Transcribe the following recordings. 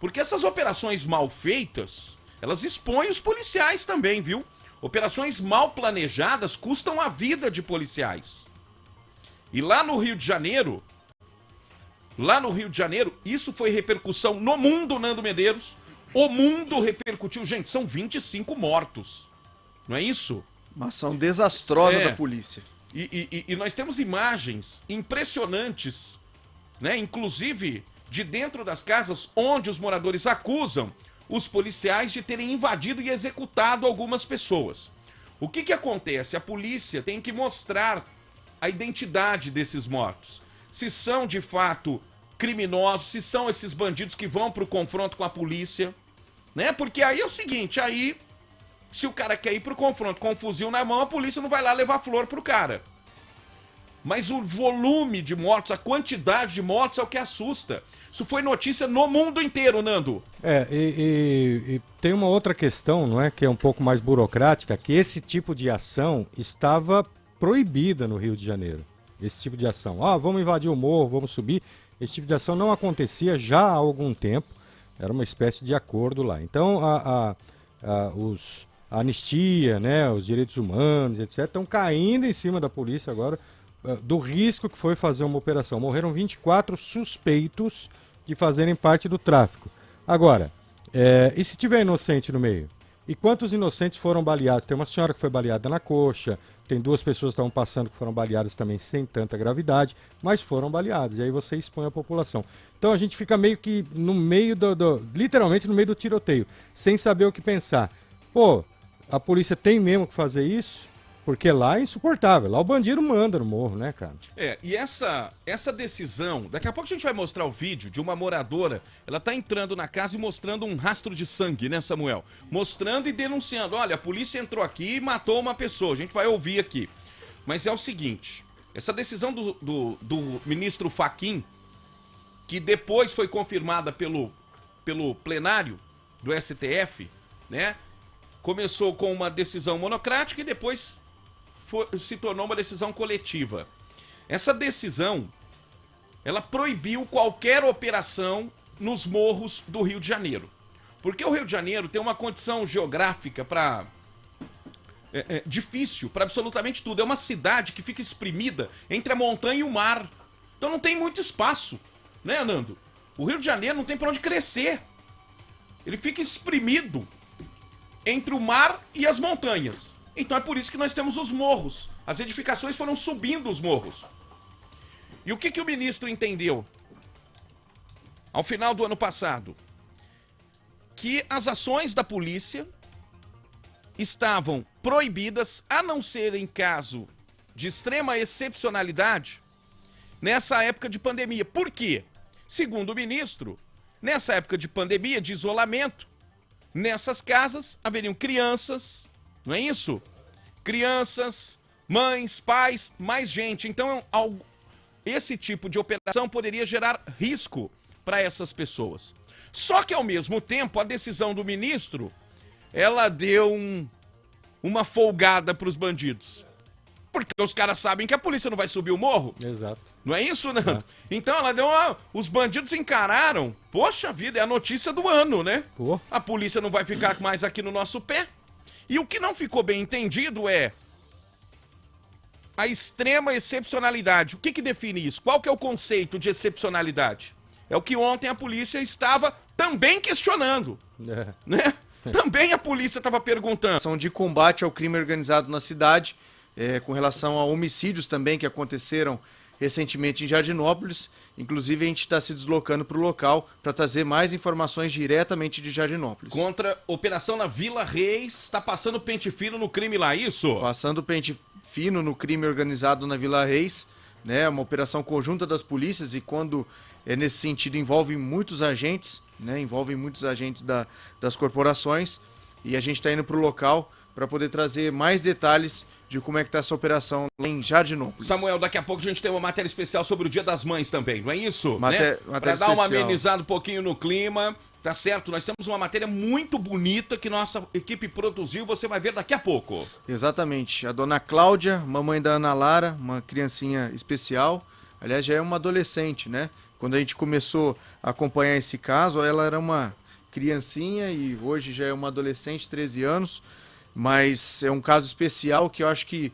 Porque essas operações mal feitas, elas expõem os policiais também, viu? Operações mal planejadas custam a vida de policiais. E lá no Rio de Janeiro, isso foi repercussão no mundo, Nando Medeiros. O mundo repercutiu. Gente, são 25 mortos. Não é isso? Uma ação desastrosa da polícia. E nós temos imagens impressionantes, né? Inclusive de dentro das casas onde os moradores acusam os policiais de terem invadido e executado algumas pessoas. O que acontece? A polícia tem que mostrar a identidade desses mortos. Se são de fato criminosos, se são esses bandidos que vão pro confronto com a polícia, né? Porque aí é o seguinte, aí se o cara quer ir pro confronto com um fuzil na mão, a polícia não vai lá levar flor pro cara. Mas o volume de mortos, a quantidade de mortos é o que assusta. Isso foi notícia no mundo inteiro, Nando. E tem uma outra questão, não é, que é um pouco mais burocrática, que esse tipo de ação estava proibida no Rio de Janeiro. Esse tipo de ação. Vamos invadir o morro, vamos subir. Esse tipo de ação não acontecia já há algum tempo. Era uma espécie de acordo lá. Então, a anistia, né, os direitos humanos, etc., estão caindo em cima da polícia agora, do risco que foi fazer uma operação. Morreram 24 suspeitos de fazerem parte do tráfico. Agora, e se tiver inocente no meio? E quantos inocentes foram baleados? Tem uma senhora que foi baleada na coxa, tem 2 pessoas que estavam passando que foram baleadas também sem tanta gravidade, mas foram baleadas, e aí você expõe a população. Então a gente fica meio que no meio literalmente no meio do tiroteio, sem saber o que pensar. Pô, a polícia tem mesmo que fazer isso? Porque lá é insuportável, lá o bandido manda no morro, né, cara? E essa decisão, daqui a pouco a gente vai mostrar o vídeo de uma moradora, ela tá entrando na casa e mostrando um rastro de sangue, né, Samuel? Mostrando e denunciando, olha, a polícia entrou aqui e matou uma pessoa, a gente vai ouvir aqui. Mas é o seguinte, essa decisão do ministro Fachin, que depois foi confirmada pelo plenário do STF, né? Começou com uma decisão monocrática e depois se tornou uma decisão coletiva. Essa decisão, ela proibiu qualquer operação nos morros do Rio de Janeiro. Porque o Rio de Janeiro tem uma condição geográfica difícil para absolutamente tudo. É uma cidade que fica exprimida entre a montanha e o mar. Então não tem muito espaço, né, Nando? O Rio de Janeiro não tem para onde crescer. Ele fica exprimido entre o mar e as montanhas. Então é por isso que nós temos os morros. As edificações foram subindo os morros. E o que o ministro entendeu? Ao final do ano passado, que as ações da polícia estavam proibidas, a não ser em caso de extrema excepcionalidade, nessa época de pandemia. Por quê? Segundo o ministro, nessa época de pandemia, de isolamento, nessas casas haveriam crianças, não é isso? Crianças, mães, pais, mais gente. Então, esse tipo de operação poderia gerar risco para essas pessoas. Só que, ao mesmo tempo, a decisão do ministro, ela deu uma folgada para os bandidos. Porque os caras sabem que a polícia não vai subir o morro. Exato. Não é isso, né? Então ela deu os bandidos encararam. Poxa vida, é a notícia do ano, né? Pô. A polícia não vai ficar mais aqui no nosso pé. E o que não ficou bem entendido é a extrema excepcionalidade. O que define isso? Qual que é o conceito de excepcionalidade? É o que ontem a polícia estava também questionando, né? Também a polícia estava perguntando. Ação de combate ao crime organizado na cidade, com relação a homicídios também que aconteceram recentemente em Jardinópolis. Inclusive a gente está se deslocando para o local para trazer mais informações diretamente de Jardinópolis. Contra operação na Vila Reis, está passando pente fino no crime lá, isso? Passando pente fino no crime organizado na Vila Reis, né? Uma operação conjunta das polícias, e quando nesse sentido envolve muitos agentes, né? Envolve muitos agentes das corporações, e a gente está indo para o local para poder trazer mais detalhes de como é que está essa operação lá em Jardinópolis. Samuel, daqui a pouco a gente tem uma matéria especial sobre o Dia das Mães também, não é isso? Para dar uma amenizada um pouquinho no clima, tá certo? Nós temos uma matéria muito bonita que nossa equipe produziu, você vai ver daqui a pouco. Exatamente. A dona Cláudia, mamãe da Ana Lara, uma criancinha especial, aliás, já é uma adolescente, né? Quando a gente começou a acompanhar esse caso, ela era uma criancinha e hoje já é uma adolescente, 13 anos, mas é um caso especial que eu acho que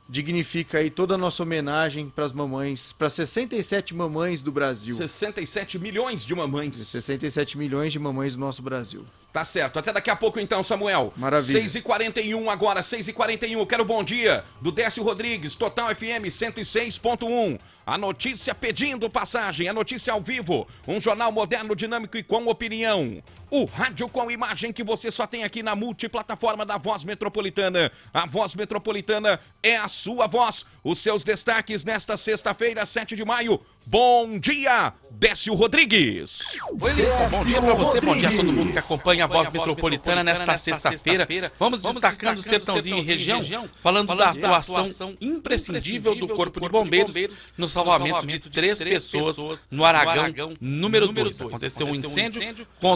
dignifica aí toda a nossa homenagem para as mamães, para 67 mamães do Brasil. 67 milhões de mamães. 67 milhões de mamães do nosso Brasil. Tá certo. Até daqui a pouco então, Samuel. Maravilha. 6h41 agora, 6h41. Quero bom dia do Décio Rodrigues, Total FM 106.1. A notícia pedindo passagem, a notícia ao vivo. Um jornal moderno, dinâmico e com opinião. O rádio com imagem que você só tem aqui na multiplataforma da Voz Metropolitana. A Voz Metropolitana é a sua voz. Os seus destaques nesta sexta-feira, 7 de maio. Bom dia, Décio Rodrigues. Oi, Lincoln. Bom dia pra você, bom dia a todo mundo que acompanha a Voz Metropolitana nesta sexta-feira. Vamos destacando o Sertãozinho e região, falando da atuação imprescindível do Corpo de Bombeiros no salvamento de 3 pessoas no Aragão número 2. Aconteceu um incêndio contra